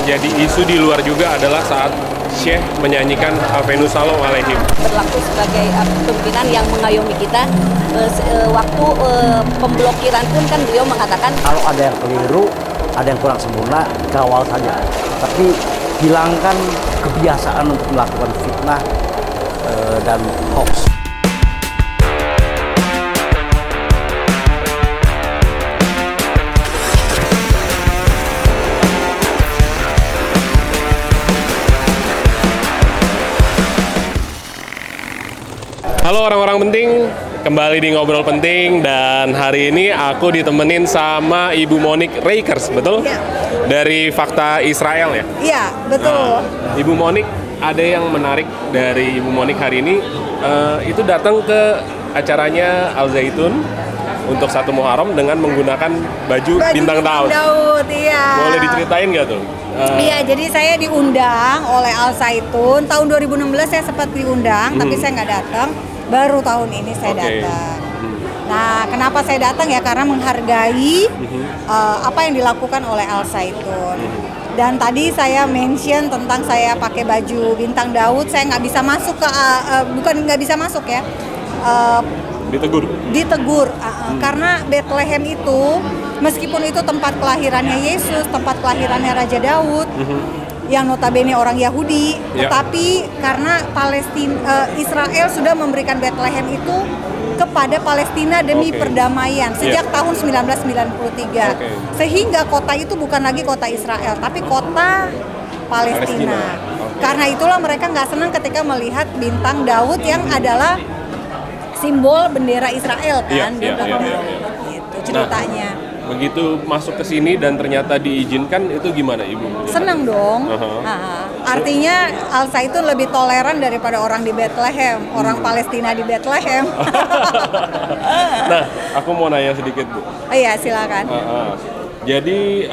menjadi isu di luar juga adalah saat Syekh menyanyikan Al-Venus Salam Alaihim. Berlaku sebagai pimpinan yang mengayomi kita. Waktu pemblokiran pun kan beliau mengatakan kalau ada yang keliru, ada yang kurang sempurna, kawal saja. Tapi hilangkan kebiasaan untuk melakukan fitnah dan hoax. Halo orang-orang penting, kembali di Ngobrol Penting, dan hari ini aku ditemenin sama Ibu Monique Reikers, betul? Ya. Dari Fakta Israel ya? Iya, betul. Ibu Monique, ada yang menarik dari Ibu Monique hari ini, itu datang ke acaranya Al Zaitun untuk 1 Muharram dengan menggunakan baju bintang Daud. Iya. Boleh diceritain nggak tuh? Iya, jadi saya diundang oleh Al Zaitun. Tahun 2016 saya sempat diundang, tapi saya nggak datang. Baru tahun ini saya datang. Nah, kenapa saya datang ya? Karena menghargai apa yang dilakukan oleh Al Zaitun. Dan tadi saya mention tentang saya pakai baju bintang Daud. Saya nggak bisa masuk ke, bukan nggak bisa masuk ya. Ditegur. Karena Bethlehem itu, meskipun itu tempat kelahirannya Yesus, tempat kelahirannya Raja Daud, yang notabene orang Yahudi, tetapi karena Israel sudah memberikan Bethlehem itu kepada Palestina demi perdamaian sejak tahun 1993. Sehingga kota itu bukan lagi kota Israel, tapi kota Palestina. Karena itulah mereka nggak senang ketika melihat bintang Daud yang adalah simbol bendera Israel kan, bintang Daud. Gitu ceritanya. Begitu masuk ke sini dan ternyata diizinkan, itu gimana Ibu? Senang dong. Artinya Al Zaitun lebih toleran daripada orang di Bethlehem, orang Palestina di Bethlehem. Nah, aku mau nanya sedikit Bu. Oh iya, silakan. Jadi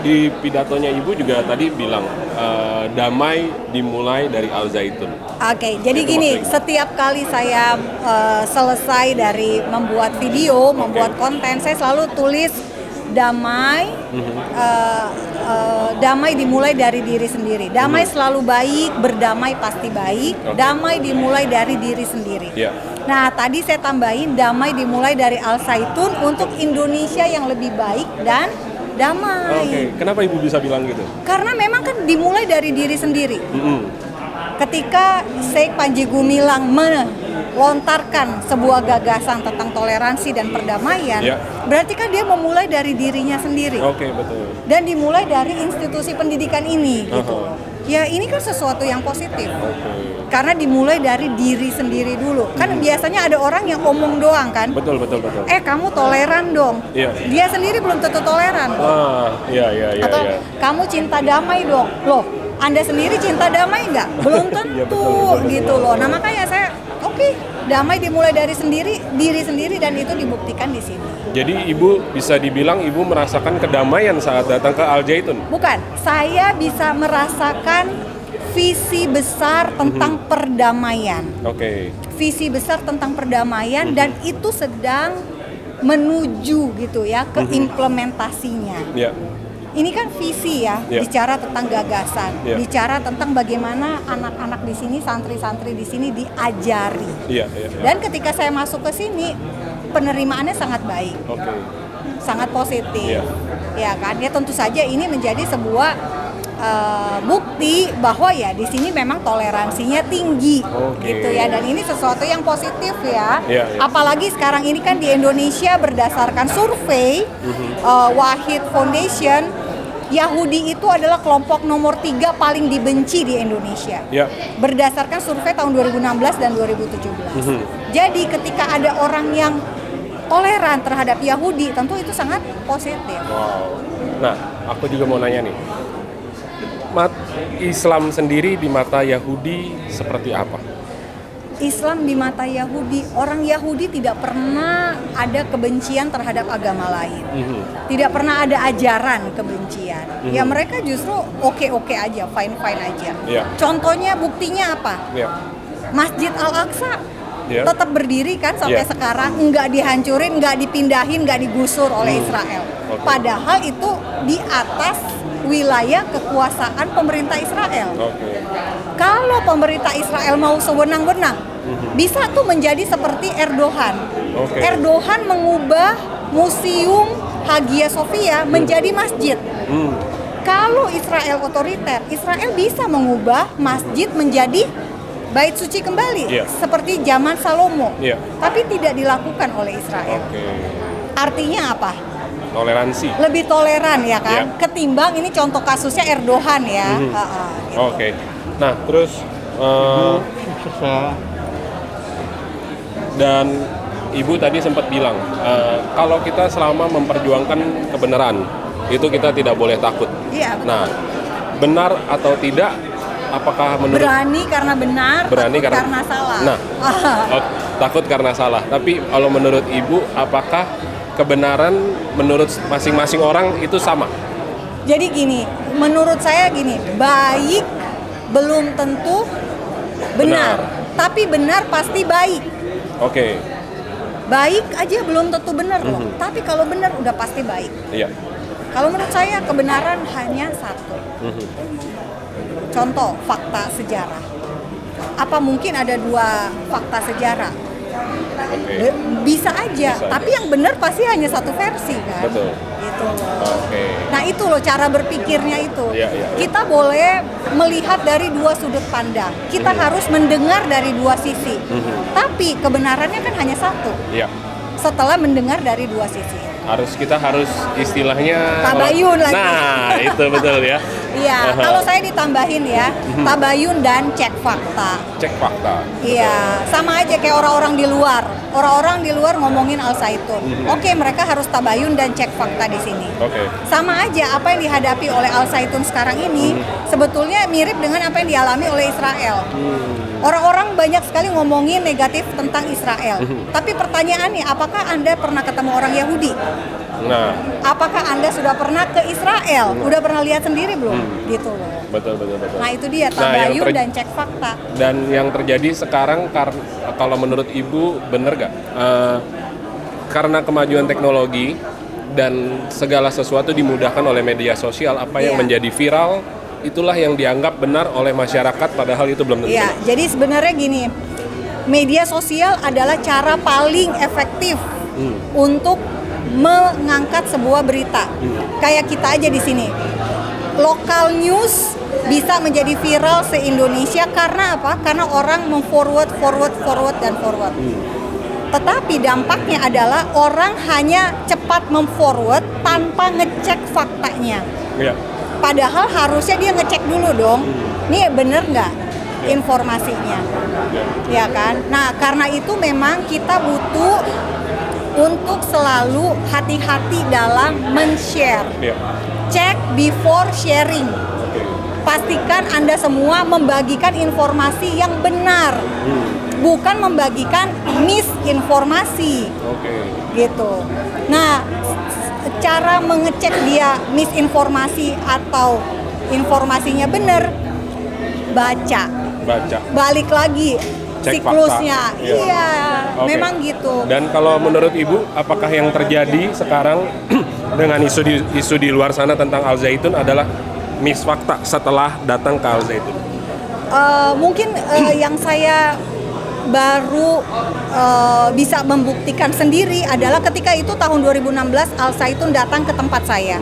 di pidatonya Ibu juga tadi bilang damai dimulai dari Al Zaitun. Oke, jadi gini, setiap kali saya selesai dari membuat video, membuat konten, saya selalu tulis damai, damai dimulai dari diri sendiri. Damai selalu baik, berdamai pasti baik. Damai dimulai dari diri sendiri. Nah, tadi saya tambahin damai dimulai dari Al Zaitun untuk Indonesia yang lebih baik dan damai. Kenapa Ibu bisa bilang gitu? Karena memang kan dimulai dari diri sendiri. Ketika Sheikh Panji Gumilang melontarkan sebuah gagasan tentang toleransi dan perdamaian, berarti kan dia memulai dari dirinya sendiri. Betul. Dan dimulai dari institusi pendidikan ini, gitu. Ya, ini kan sesuatu yang positif. Karena dimulai dari diri sendiri dulu. Kan biasanya ada orang yang omong doang kan? Betul. Kamu toleran dong. Dia sendiri belum tentu toleran. Atau kamu cinta damai dong. Loh, Anda sendiri cinta damai nggak? Belum tentu. betul. Gitu loh. Nah, makanya saya damai dimulai dari diri sendiri, dan itu dibuktikan di sini. Jadi Ibu bisa dibilang Ibu merasakan kedamaian saat datang ke Al Zaitun? Bukan, saya bisa merasakan visi besar tentang perdamaian. Visi besar tentang perdamaian, dan itu sedang menuju gitu ya ke implementasinya. Ini kan visi ya, bicara tentang gagasan, bicara tentang bagaimana anak-anak di sini, santri-santri di sini diajari. Dan ketika saya masuk ke sini, penerimaannya sangat baik, sangat positif, ya kan? Ya tentu saja ini menjadi sebuah bukti bahwa ya di sini memang toleransinya tinggi, gitu ya. Dan ini sesuatu yang positif ya. Apalagi sekarang ini kan di Indonesia berdasarkan survei Wahid Foundation, Yahudi itu adalah kelompok nomor 3 paling dibenci di Indonesia. Berdasarkan survei tahun 2016 dan 2017. Jadi ketika ada orang yang toleran terhadap Yahudi, tentu itu sangat positif. Nah, aku juga mau nanya nih. Islam sendiri di mata Yahudi seperti apa? Islam di mata Yahudi, orang Yahudi tidak pernah ada kebencian terhadap agama lain. Tidak pernah ada ajaran kebencian. Ya mereka justru oke-oke aja, fine-fine aja. Contohnya, buktinya apa? Masjid Al-Aqsa tetap berdiri kan sampai sekarang, nggak dihancurin, nggak dipindahin, nggak digusur oleh Israel. Padahal itu di atas wilayah kekuasaan pemerintah Israel. Oke. Kalau pemerintah Israel mau sewenang-wenang, bisa tuh menjadi seperti Erdogan. Oke. Erdogan mengubah Museum Hagia Sophia menjadi masjid. Kalau Israel otoriter, Israel bisa mengubah masjid menjadi bait suci kembali, Iya. seperti zaman Salomo. Iya. Tapi tidak dilakukan oleh Israel. Oke. Artinya apa? Toleransi. Lebih toleran ya kan, Iya. ketimbang ini contoh kasusnya Erdogan ya. Gitu. Oke. Nah, terus dan Ibu tadi sempat bilang kalau kita selama memperjuangkan kebenaran itu kita tidak boleh takut. Iya, betul. Nah, benar atau tidak? Apakah menurut Berani karena benar, Berani takut karena- karena salah. Nah, takut karena salah. Tapi kalau menurut Ibu, apakah kebenaran menurut masing-masing orang itu sama? Jadi gini, menurut saya gini, baik belum tentu benar, tapi benar pasti baik. Oke. Baik aja belum tentu benar loh, tapi kalau benar udah pasti baik. Iya. Kalau menurut saya kebenaran hanya satu. Contoh fakta sejarah. Apa mungkin ada dua fakta sejarah? Oke. Bisa aja, Bisa tapi yang benar pasti hanya satu versi kan. Betul. Gitu loh. Oke. Nah itu loh cara berpikirnya itu. Iya, iya. Kita boleh melihat dari dua sudut pandang. Kita harus mendengar dari dua sisi. Tapi kebenarannya kan hanya satu. Iya. Setelah mendengar dari dua sisi. Kita harus istilahnya Tabayun lagi. Nah, itu betul ya. Iya, kalau saya ditambahin ya, tabayun dan cek fakta. Cek fakta. Iya, sama aja kayak orang-orang di luar. Orang-orang di luar ngomongin Al Zaitun. Oke, mereka harus tabayun dan cek fakta di sini. Oke. Sama aja apa yang dihadapi oleh Al Zaitun sekarang ini sebetulnya mirip dengan apa yang dialami oleh Israel. Orang-orang banyak sekali ngomongin negatif tentang Israel. Tapi pertanyaannya, apakah Anda pernah ketemu orang Yahudi? Nah, Apakah Anda sudah pernah ke Israel? Udah pernah lihat sendiri belum? Gitu loh. betul. Nah itu dia, Nah, yang tabayun dan cek fakta. Dan yang terjadi sekarang kalau menurut Ibu bener gak? Karena kemajuan teknologi dan segala sesuatu dimudahkan oleh media sosial, apa yang Iya. menjadi viral itulah yang dianggap benar oleh masyarakat, padahal itu belum tentu Iya, benar. jadi sebenarnya gini, media sosial adalah cara paling efektif untuk mengangkat sebuah berita. Kayak kita aja di sini, lokal news bisa menjadi viral se-Indonesia karena apa? Karena orang forward. Tetapi dampaknya adalah orang hanya cepat memforward tanpa ngecek faktanya. Iya. Padahal harusnya dia ngecek dulu dong, nih bener nggak informasinya, ya kan? Nah karena itu memang kita butuh untuk selalu hati-hati dalam men-share. Iya. Cek before sharing. Pastikan Anda semua membagikan informasi yang benar, bukan membagikan misinformasi. Oke. Gitu. Nah, cara mengecek dia misinformasi atau informasinya benar, baca. Balik lagi Cek siklusnya. fakta. Iya. Iya, Oke. memang gitu. Dan kalau menurut Ibu, apakah yang terjadi sekarang dengan isu di luar sana tentang Al Zaitun adalah misfakta setelah datang ke Al Zaitun? Mungkin yang saya baru bisa membuktikan sendiri adalah ketika itu tahun 2016 Al Zaitun datang ke tempat saya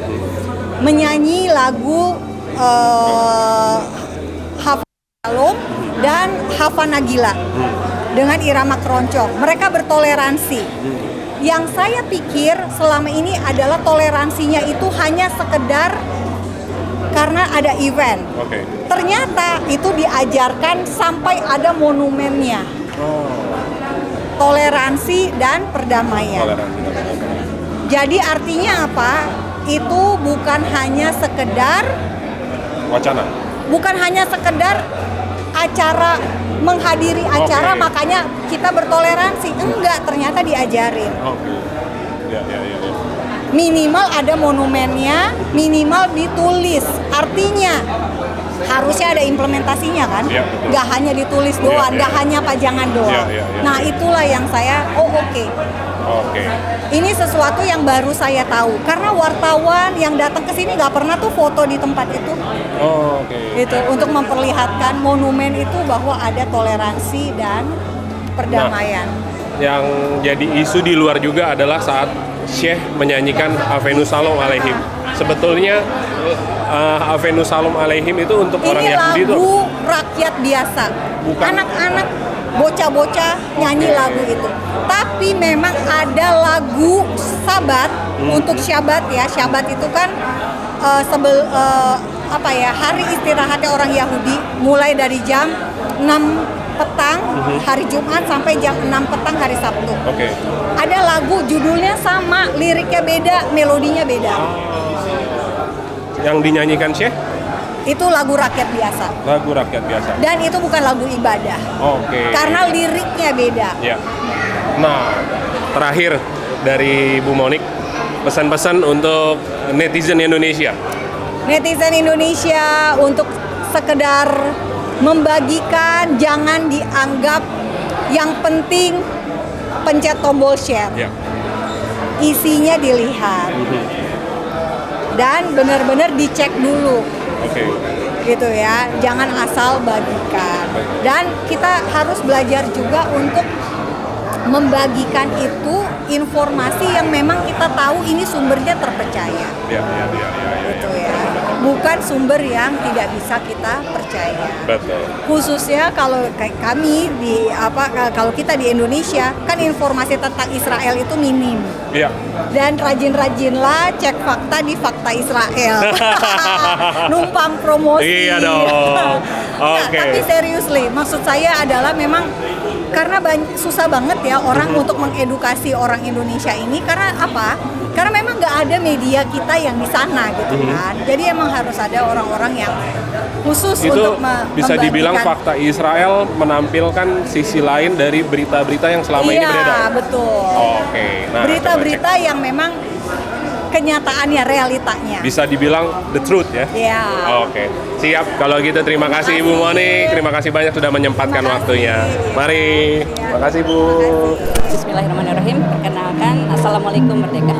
menyanyi lagu Hava Shalom dan Hava Nagila dengan irama keroncong. Mereka bertoleransi. Yang saya pikir selama ini adalah toleransinya itu hanya sekedar karena ada event. Oke. Ternyata itu diajarkan sampai ada monumennya. Toleransi dan perdamaian. Jadi artinya apa? Itu bukan hanya sekedar Wacana. bukan hanya sekedar acara, menghadiri acara Oke. makanya kita bertoleransi. Enggak, ternyata diajarin. Oke. Ya. Minimal ada monumennya, minimal ditulis. Artinya harusnya ada implementasinya kan? Iya, betul. Nggak hanya ditulis doang, Iya, nggak iya. hanya pajangan doang. Iya. Nah itulah yang saya, oke. Oke. Ini sesuatu yang baru saya tahu karena wartawan yang datang ke sini nggak pernah tuh foto di tempat itu. Oke. Itu untuk memperlihatkan monumen itu bahwa ada toleransi dan perdamaian. Yang jadi isu di luar juga adalah saat Syekh menyanyikan Avenu Salam Alaihim. Sebetulnya Avenu Salam Alaihim itu untuk orang Ini Yahudi itu lagu rakyat biasa. Bukan. Anak-anak bocah-bocah nyanyi lagu itu. Tapi memang ada lagu Sabat untuk Syabat ya. Syabat itu kan hari istirahatnya orang Yahudi mulai dari jam 6 petang hari Jumat sampai jam 6 petang hari Sabtu. Oke. Ada lagu judulnya sama, liriknya beda, melodinya beda. Yang dinyanyikan Syekh Itu lagu rakyat biasa. lagu rakyat biasa. Dan itu bukan lagu ibadah. Oke. Karena liriknya beda. Ya. Nah, terakhir dari Bu Monik, pesan-pesan untuk netizen Indonesia. Netizen Indonesia untuk sekedar membagikan, jangan dianggap, yang penting pencet tombol share. Ya. Isinya dilihat. Dan benar-benar dicek dulu. Oke. Gitu ya, jangan asal bagikan. Dan kita harus belajar juga untuk membagikan itu informasi yang memang kita tahu ini sumbernya terpercaya. Ya. Gitu ya. Bukan sumber yang tidak bisa kita percaya. Betul. Khususnya kalau kayak kami kalau kita di Indonesia kan informasi tentang Israel itu minim. Iya. Dan rajin-rajinlah cek fakta di Fakta Israel. Numpang promosi. Iya dong. Nah, Oke. tapi seriously, maksud saya adalah memang karena susah banget ya orang untuk mengedukasi orang Indonesia ini karena apa? Karena memang nggak ada media kita yang di sana gitu kan. Jadi emang harus ada orang-orang yang khusus Itu untuk bisa dibilang membagikan. Fakta Israel menampilkan sisi lain dari berita-berita yang selama ini beredar. Iya, betul. Oke. Nah, Berita-berita yang memang kenyataannya, realitanya. bisa dibilang the truth ya. Iya. Oke, siap. Kalau gitu terima kasih Ibu Monik. Terima kasih banyak sudah menyempatkan waktunya. Mari. Terima kasih Bu. Bismillahirrahmanirrahim. Perkenalkan, Assalamualaikum Merdeka.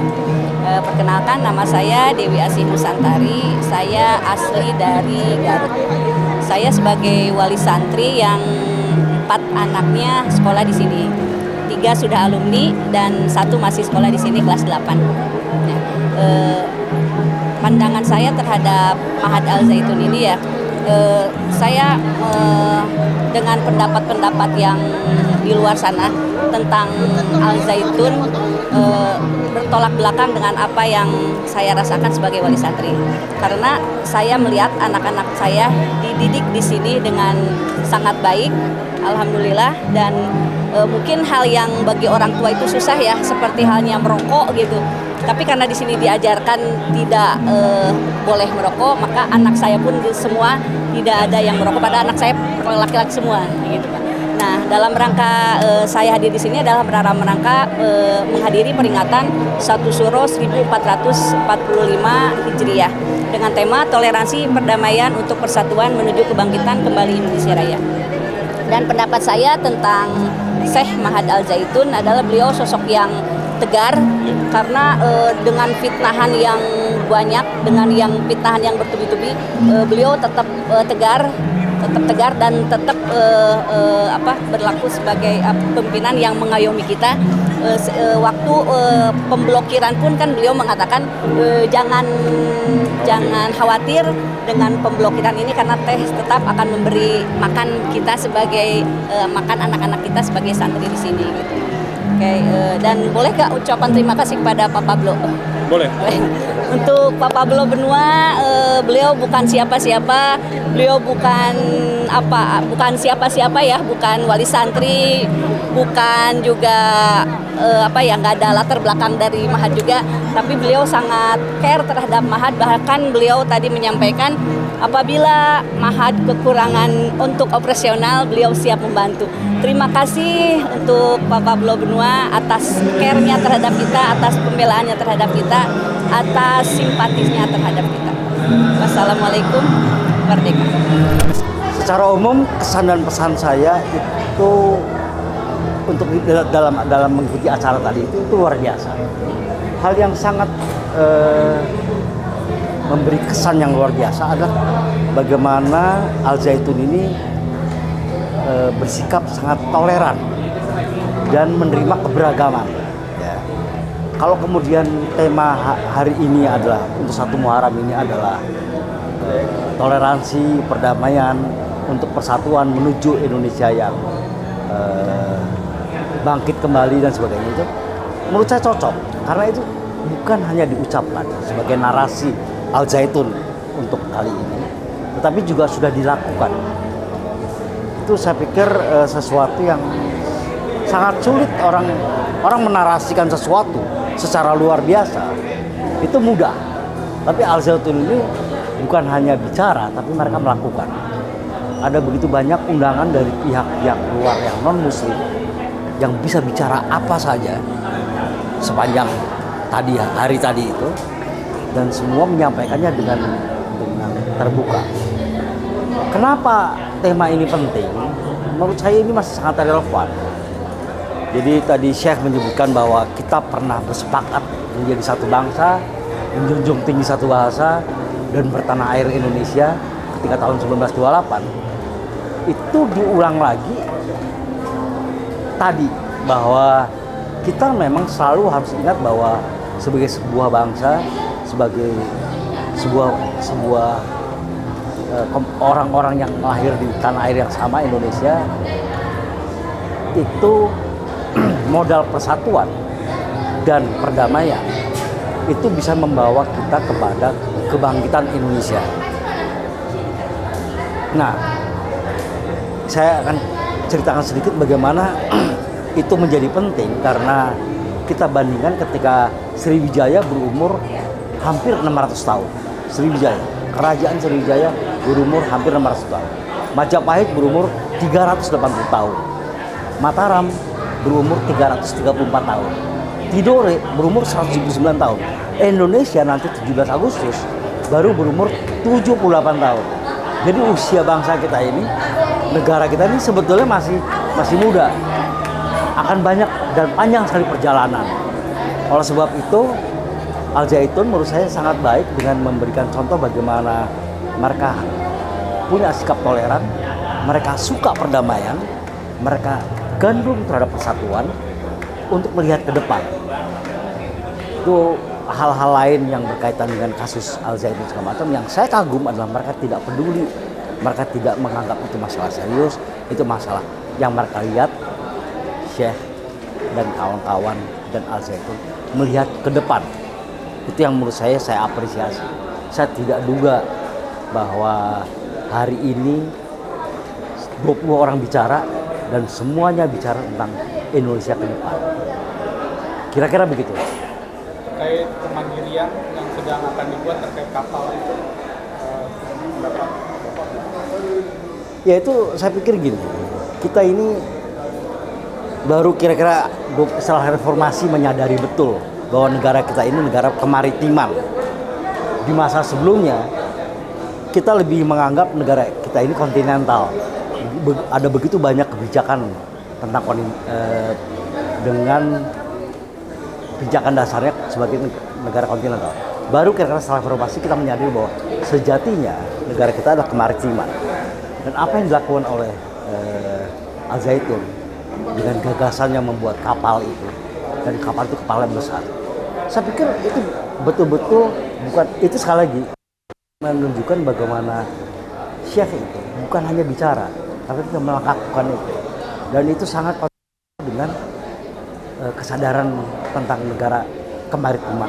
Perkenalkan, nama saya Dewi Asih Nusantari. Saya asli dari Garut. Saya sebagai wali santri yang 4 anaknya sekolah di sini. 3 sudah alumni dan 1 masih sekolah di sini kelas 8. Ya. Pandangan saya terhadap Mahat Al Zaitun ini ya, saya dengan pendapat-pendapat yang di luar sana tentang Al Zaitun bertolak belakang dengan apa yang saya rasakan sebagai wali santri. Karena saya melihat anak-anak saya dididik di sini dengan sangat baik, alhamdulillah, dan mungkin hal yang bagi orang tua itu susah ya, seperti halnya merokok gitu. Tapi karena di sini diajarkan tidak boleh merokok, maka anak saya pun semua tidak ada yang merokok. Pada anak saya laki-laki semua, gitu Pak. Nah, dalam rangka saya hadir di sini adalah dalam rangka menghadiri peringatan 1 Syuro 1445 Hijriah dengan tema toleransi perdamaian untuk persatuan menuju kebangkitan kembali Indonesia Raya. Dan pendapat saya tentang Syekh Mahat Al Zaitun adalah beliau sosok yang tegar karena dengan fitnahan yang banyak, dengan yang fitnahan yang bertubi-tubi, beliau tetap tegar dan tetap berlaku sebagai pimpinan yang mengayomi kita. Waktu pemblokiran pun kan beliau mengatakan jangan khawatir dengan pemblokiran ini karena tetap akan memberi makan kita sebagai makan anak-anak kita sebagai santri di sini gitu. Oke, dan boleh gak ucapan terima kasih kepada Pak Pablo? Boleh. Untuk Pak Pablo Benua, beliau bukan siapa-siapa, beliau bukan siapa-siapa ya, bukan wali santri, bukan juga nggak ada latar belakang dari Mahat juga, tapi beliau sangat care terhadap Mahat. Bahkan beliau tadi menyampaikan apabila Mahat kekurangan untuk operasional, beliau siap membantu. Terima kasih untuk Pak Pablo Benua atas care-nya terhadap kita, atas pembelaannya terhadap kita, atas simpatisnya terhadap kita. Wassalamualaikum, merdeka. Secara umum kesan dan pesan saya itu untuk dalam mengikuti acara tadi itu luar biasa. Hal yang sangat memberi kesan yang luar biasa adalah bagaimana Al Zaitun ini bersikap sangat toleran dan menerima keberagaman. Ya. Kalau kemudian tema hari ini adalah untuk 1 Muharram ini adalah toleransi, perdamaian untuk persatuan menuju Indonesia yang bangkit kembali dan sebagainya, itu menurut saya cocok karena itu bukan hanya diucapkan sebagai narasi Al Zaitun untuk kali ini, tetapi juga sudah dilakukan. Itu saya pikir sesuatu yang sangat sulit orang menarasikan sesuatu secara luar biasa itu mudah, tapi Al Zaitun ini bukan hanya bicara tapi mereka melakukan. Ada begitu banyak undangan dari pihak-pihak luar yang non muslim yang bisa bicara apa saja sepanjang hari tadi itu, dan semua menyampaikannya dengan terbuka. Kenapa tema ini penting? Menurut saya ini masih sangat relevan. Jadi tadi Syekh menyebutkan bahwa kita pernah bersepakat menjadi satu bangsa, menjunjung tinggi satu bahasa, dan bertanah air Indonesia ketika tahun 1928. Itu diulang lagi tadi, bahwa kita memang selalu harus ingat bahwa sebagai sebuah bangsa, sebagai sebuah orang-orang yang lahir di tanah air yang sama Indonesia, itu modal persatuan dan perdamaian itu bisa membawa kita kepada kebangkitan Indonesia. Nah, saya akan ceritakan sedikit bagaimana itu menjadi penting, karena kita bandingkan ketika Sriwijaya berumur hampir 600 tahun. Sriwijaya, kerajaan Sriwijaya berumur hampir 600 tahun. Majapahit berumur 380 tahun. Mataram berumur 334 tahun. Tidore berumur 179 tahun. Indonesia nanti 17 Agustus baru berumur 78 tahun. Jadi usia bangsa kita ini, negara kita ini sebetulnya masih muda. Akan banyak dan panjang sekali perjalanan. Oleh sebab itu, Al Zaitun menurut saya sangat baik dengan memberikan contoh bagaimana mereka punya sikap toleran, mereka suka perdamaian, mereka gandrung terhadap persatuan untuk melihat ke depan. Itu hal-hal lain yang berkaitan dengan kasus Al Zaitun segala macam yang saya kagum adalah mereka tidak peduli, mereka tidak menganggap itu masalah serius, itu masalah yang mereka lihat. Syekh dan kawan-kawan dan Al Zaitun melihat ke depan. Itu yang menurut saya apresiasi. Saya tidak duga bahwa hari ini 20 orang bicara dan semuanya bicara tentang Indonesia ke depan. Kira-kira begitu. Terkait kemandirian yang sedang akan dibuat terkait kapal itu, ya itu saya pikir gini, kita ini baru kira-kira setelah reformasi menyadari betul bahwa negara kita ini negara kemaritiman. Di masa sebelumnya kita lebih menganggap negara kita ini kontinental. Ada begitu banyak kebijakan tentang dengan pijakan dasarnya sebagai negara kontinental. Baru kira-kira setelah reformasi kita menyadari bahwa sejatinya negara kita adalah kemaritiman. Dan apa yang dilakukan oleh Al Zaitun dengan gagasannya membuat kapal itu, dan kapal itu kapal yang besar, saya pikir itu betul-betul bukan, itu sekali lagi menunjukkan bagaimana Syekh itu bukan hanya bicara, tapi juga melakukan itu, dan itu sangat dengan kesadaran tentang negara kemaritiman.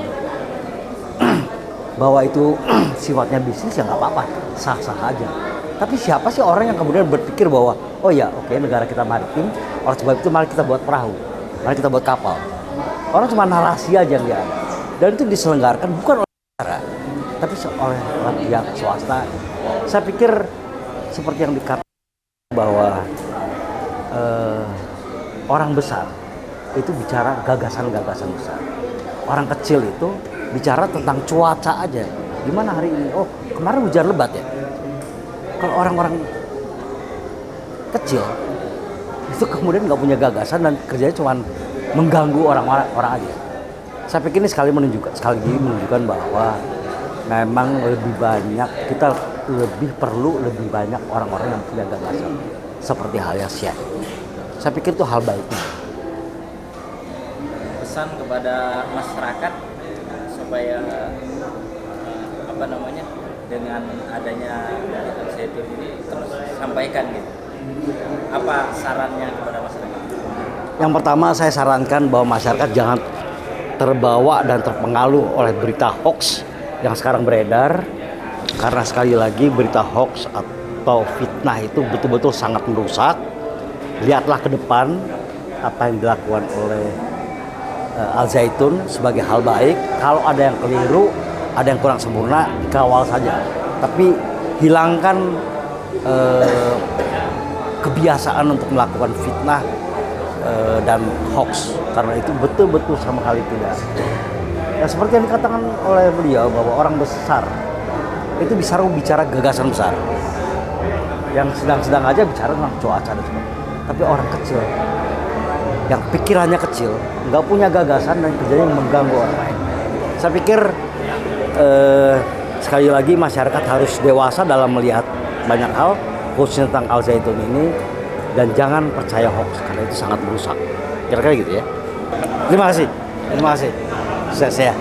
Bahwa itu sifatnya bisnis ya nggak apa-apa, sah-sah aja. Tapi siapa sih orang yang kemudian berpikir bahwa oh ya oke, negara kita maritim, oleh sebab itu mari kita buat perahu, mari kita buat kapal. Orang cuma narasi aja yang dia ada. Dan itu diselenggarakan bukan oleh negara, tapi oleh pihak swasta. Saya pikir seperti yang dikatakan bahwa orang besar itu bicara gagasan-gagasan besar. Orang kecil itu bicara tentang cuaca aja. Gimana hari ini? Oh, kemarin hujan lebat ya. Kalau orang-orang kecil itu kemudian nggak punya gagasan dan kerjanya cuma mengganggu orang aja. Saya pikir ini sekali lagi menunjukkan bahwa memang kita lebih perlu lebih banyak orang-orang yang punya gagasan seperti halnya Syekh. Saya pikir itu hal baik. Pesan kepada masyarakat supaya dengan adanya Al-Zaitun ini terus sampaikan gitu. Apa sarannya kepada masyarakat? Yang pertama saya sarankan bahwa masyarakat jangan terbawa dan terpengaruh oleh berita hoax yang sekarang beredar, karena sekali lagi berita hoax atau fitnah itu betul-betul sangat merusak. Lihatlah ke depan apa yang dilakukan oleh Al-Zaitun sebagai hal baik. Kalau ada yang keliru, ada yang kurang sempurna, dikawal saja. Tapi hilangkan kebiasaan untuk melakukan fitnah dan hoax, karena itu betul-betul sama sekali tidak. Ya, seperti yang dikatakan oleh beliau bahwa orang besar itu bisa bicara gagasan besar. Yang sedang-sedang aja bicara tentang cuaca dan sebagainya. Tapi orang kecil yang pikirannya kecil, nggak punya gagasan dan kerjanya mengganggu orang lain. Saya pikir sekali lagi masyarakat harus dewasa dalam melihat banyak hal, khususnya tentang Al-Zaitun ini, dan jangan percaya hoax karena itu sangat merusak. Kira-kira gitu ya. Terima kasih. Sukses ya.